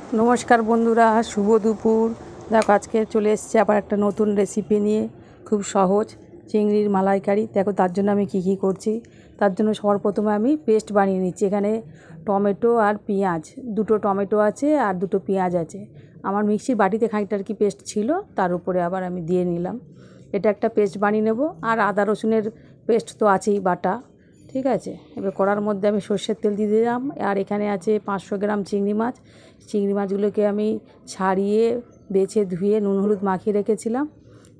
नमस्कार बंधुरा शुभ दुपुर। देखो आज के चले एसेछि आबार एक नतून रेसिपि निये खूब सहज चिंगड़िर मालाइकारी। देखो तार जोन्नो आमि कि करछि तार जोन्नो सबार प्रथमे आमि पेस्ट बानिये निচ্ছি। एखाने टमेटो और पेঁয়াজ दुटो टमेटो आछे और दुटो पेঁয়াজ आछे। आमार मिक्सिर बाटिते खानिकटा आर कि पेस्ट छिलो तार उपरे आबार आमि दिये निलाम। एटा एकटा पेस्ट बानिये नेब और आदा रसुनेर पेस्ट तो आछेई बाटा। ठीक है एबार कड़ार मध्य आमि सर्षेर तेल दिए दिलाम और एखाने आछे 500 ग्राम चिंगड़ी माछ। चिंगड़ी माछगुलोके आमि छाड़िए बेचे धुए नुन हलुद माखिए रेखेछिलाम।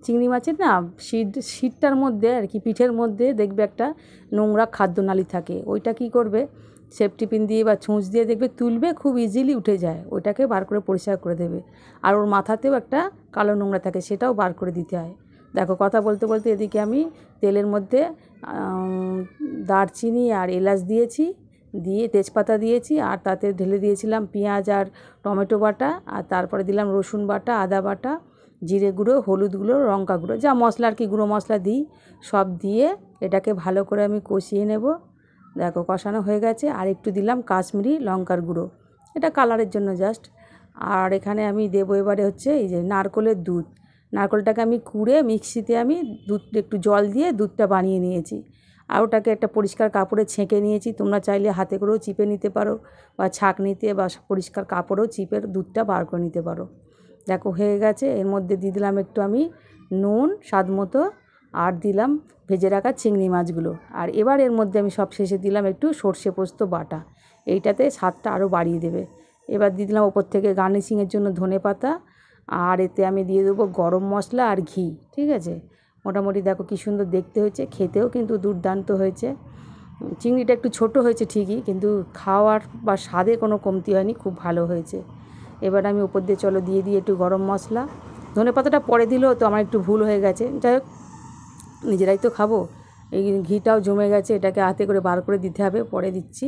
चिंगड़ी माछेर ना शीटटार मध्य आर कि पिठेर मध्य देखबे एकटा नोंगरा खाद्यनाली थाके। ओइटा कि करबे सेफ्टी पिन दिए बा छुंच दिए देखबे तुलबे खूब इजिली उठे जाए। ओइटाके बार करे परिष्कार करे देबे और ओर माथातेও একটা কালো নোংরা থাকে সেটাও বার করে দিতে হয়। देखो कथा बोलते बोलते एदिके आमी तेलेर मध्य दारचिनी और एलाच दिएछि दिए तेजपाता दिएछि और ताते ढेले दिएछिलाम पेঁয়াজ और टमेटो बाटा और तारपरे दिलाम रसुन बाटा आदा बाटा जिरे गुঁড়ো हलुद गुঁড়ো लंका गुঁড়ো जा मशला और कि गुঁড়ো मशला दिई सब दिए एटाके भालो करे आमी कषिए नेब। देखो कषानो हये गेछे और एकटू दिलाम काश्मीरी लंकार गुঁড়ো एटा कालारेर जोन्नो जास्ट। और एखाने आमी देबो एबारे होच्छे एई जे नारकेलेर दूध। नारकेलटाके आमी कुड़े मिक्सिते आमी दूध एकटू जल दिए दूधटा बानिये निয়েছি और ओटाके एक परिष्कार कापड़े छेके निয়েছি। तोमरा चाइले हाथे करेও चिपे निते पारो बा छाकनिते बा परिष्कार कापड़ेও चिपे दूधटा बार करे निते पारो। देखो हये गेछे एर मध्य दिये दिलाम एकटू आमी नुन स्वाद मतो और दिलाम भेजे राखा चिंगड़ी माछगुलो और एबार एर मध्य आमी सब शेषे दिलाम एकटू सर्षे पोस्तो बाटा। एइटाते स्वादटा आरो बाड़िये देबे। एबार दिये दिलाम ओपर थेके गार्निशिंगेर जोन्नो धने पाता और एते आमी दिए देबो गरम मशला और घी। ठीक है मोटामुटी देखो कि सुंदर देखते हয়েছে खेतेও किन्तु दुर्दान्त हয়েছে। चिंगड़िटा एकटू छोटो हয়েছে ঠিকই কিন্তু খাওয়ার বা স্বাদে কোনো কমতি হয়নি, খুব ভালো হয়েছে। এবার আমি উপর দিয়ে চলো দিয়ে দিই একটু গরম মশলা। ধনেপাতাটা পরে দিলেও তো আমার একটু ভুল হয়ে গেছে, যাই হোক নিজেরাই তো খাবো। এই ঘিটাও জমে গেছে, এটাকে হাতে করে বার করে দিতে হবে, পরে দিচ্ছি।